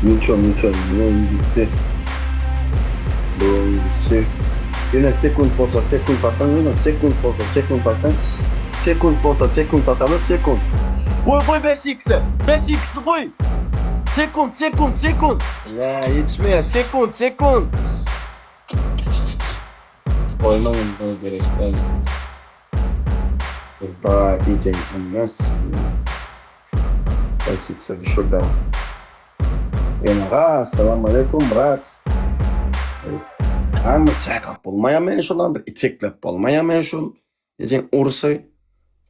Ничего, ничего, ну gitti. Bu gitti. Yine sekund posa, sekund atan, yine sekund posa, sekund atan. Sekund posa, sekund atanı, sekund. Koy 5x'e. 5x koy. Sekund, sekund, sekund. Ya yetişmeye sekund, sekund. Koymanın da gerek. Daha iyice gitmez. 5x'e düşürdü. Assalamu alaikum брат. Аны чайқап болмай шул бір итеклеп болмай шул. Ертең ұрысы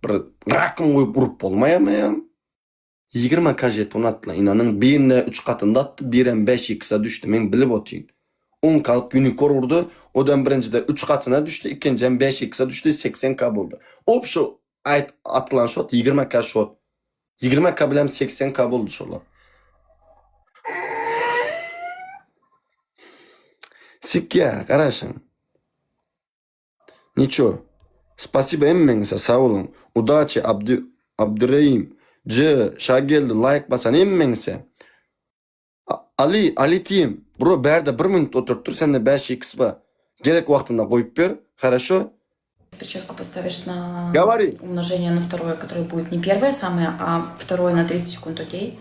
бір ракын қойып ұрып болмай 20 кажет ұнатты. Инаның біріне 3 қатында атты, бірін 5x'e düştü. Мен біліп отайын. 10 қалып юникор ұрды. Одан біріншіде 3 қатына düştü. İkinciden 5x'e düştü. 80k болды. Общий атылан шот 20k шот. 20k білем 80k болды шолар. Сикя, қарашың. Ничего. Спасибо эммеңсе, сау олың. Удачи, Абдираим. Шагелді, лайк басан эммеңсе. Али тиім. Бро, бәрді 1 минут отырып тұр, сәнде 5x ба. Керек уақытында қойып бер. Хорошо? Прическу поставишь на Говори. умножение на второе, которое будет не первое самое, а второе на 30 секунд, окей?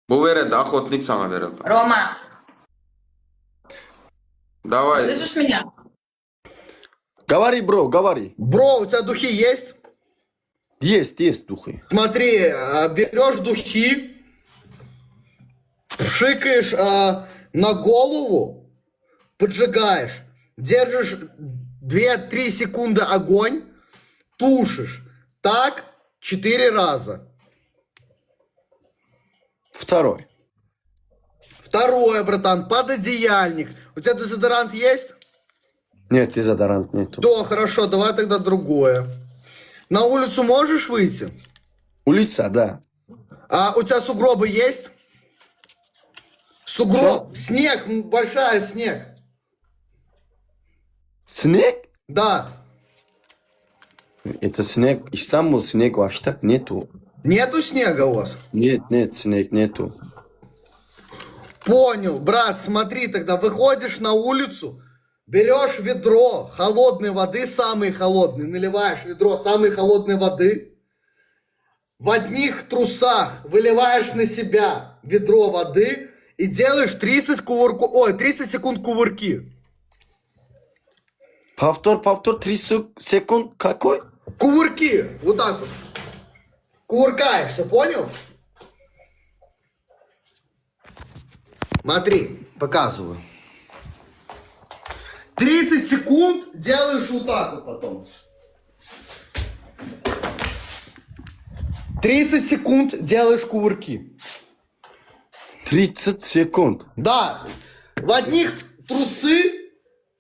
Bu veredi, охотник sana veredi. Рома, Давай. слышишь меня? Говори, бро, говори. Бро, у тебя духи есть? Есть духи. Смотри, берешь духи, пшикаешь на голову, поджигаешь, держишь 2-3 секунды огонь, тушишь. Так 4 раза. Второй. Второе, братан, пододеяльник. У тебя дезодорант есть? Нет, дезодорант нету. То, хорошо, давай тогда другое. На улицу можешь выйти? Улица, да. А у тебя сугробы есть? Сугроб, снег, большая снег. Снег? Да. Это снег. Истанбул снег вообще так нету. Нету снега у вас? Нет, снег нету. Понял, брат, смотри, тогда выходишь на улицу, берешь ведро холодной воды, самой холодной, наливаешь ведро самой холодной воды, в одних трусах выливаешь на себя ведро воды и делаешь 30 секунд кувырки. Повтор, 30 секунд. Какой? Кувырки, вот так вот. Кувыркаешься, понял? Смотри, показываю. 30 секунд делаешь вот так вот потом. 30 секунд делаешь кувырки. 30 секунд. Да, в одних трусы,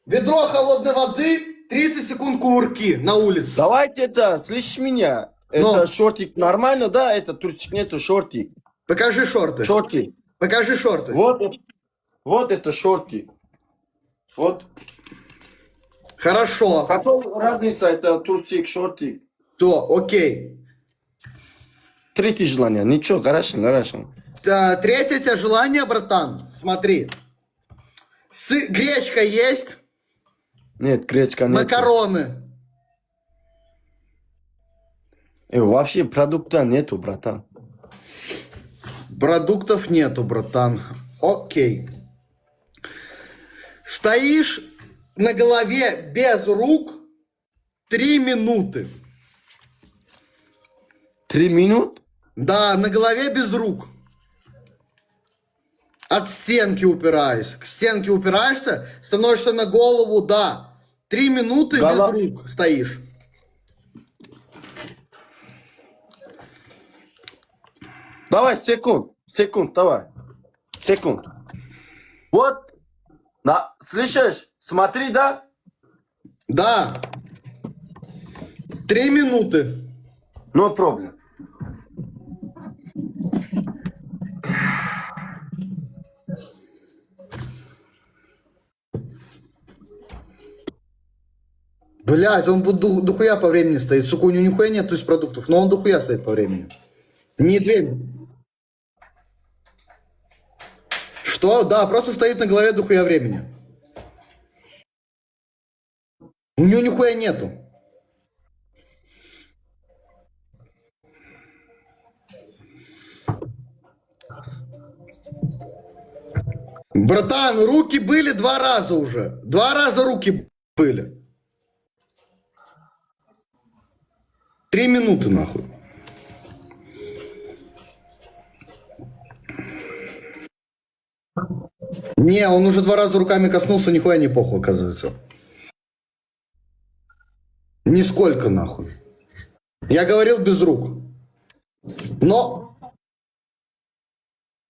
ведро холодной воды, 30 секунд кувырки на улице. Давайте это, слышишь меня? Это шортик нормально, да? Это трусик нету, шортик. Покажи шорты. Шортик. Покажи шорты. Вот это шортик. Вот. Хорошо. Какой разница, это трусик, шортик? То, окей. Третье желание. Ничего, хорошо. Третье у тебя желание, братан. Смотри. Гречка есть? Нет, гречка нет. Макароны. Вообще продукта нету, братан. Продуктов нету, братан. Окей. Стоишь на голове без рук 3 минуты. 3 минут? Да, на голове без рук. От стенки упираясь. К стенке упираешься, становишься на голову, да. 3 минуты без рук стоишь. Давай, секунд, давай. Секунд. Вот. Слышишь? Смотри, да? Да. 3 минуты. No problem. Блять, он дохуя по времени стоит. Сука, у него нихуя нет из продуктов, но он дохуя стоит по времени. Не 2. Что? Да, просто стоит на голове дохуя времени. У него нихуя нету. Братан, руки были 2 раза уже. 2 раза руки были. 3 минуты, нахуй. Не, он уже 2 раза руками коснулся, нихуя не похуй, оказывается. Нисколько, нахуй. Я говорил без рук. Но...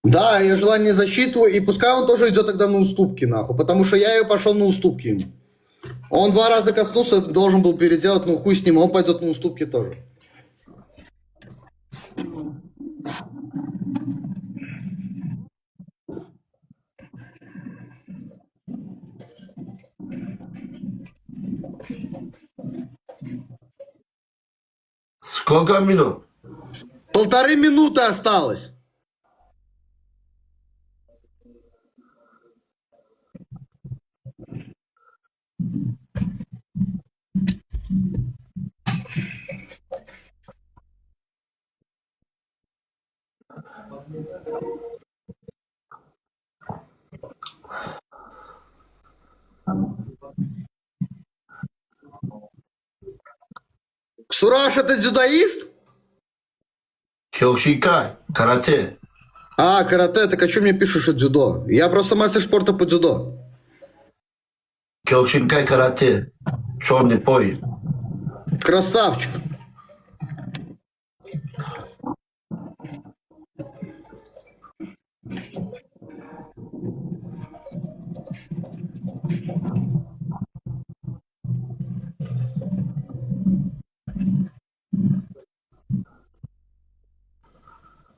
Да, я желание засчитываю, и пускай он тоже идет тогда на уступки, нахуй, потому что я и пошел на уступки ему. Он 2 раза коснулся, должен был переделать, ну хуй с ним, он пойдет на уступки тоже. Сколько минут? 1,5 минуты осталось. Сураж, это дзюдоист? Кёкшинкай, карате. А, карате, так а что мне пишешь, что дзюдо? Я просто мастер спорта по дзюдо. Кёкшинкай, карате. Черный пояс. Красавчик.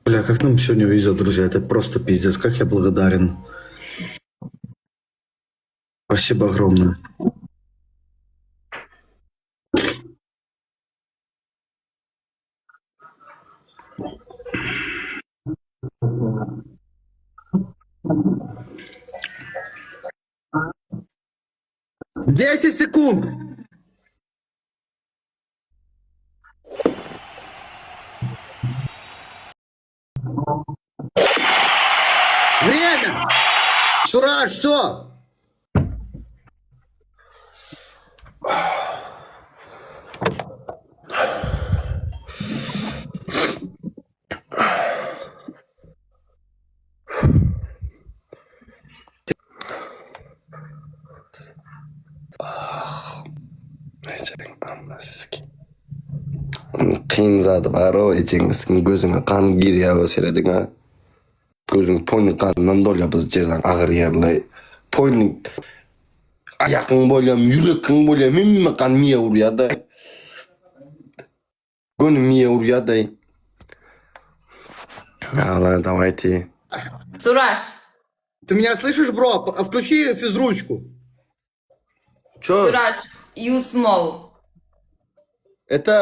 Бля, как нам сегодня везет, друзья, это просто пиздец, как я благодарен. Спасибо огромное. Десять секунд. Время. Сураж, все. Қиын заты бар ғой ертеңгісін көзіңе қан кире берсең а көзің пойның қанынан доля біз жерден ағыр ерлей пойның аяқың бойлам жүрегің бойлам емме қан мие уриядай көңіл мие уриядай ала давайте Сураж, Ты меня слышишь, бро? Включи физручку. чё Сураж, you small. это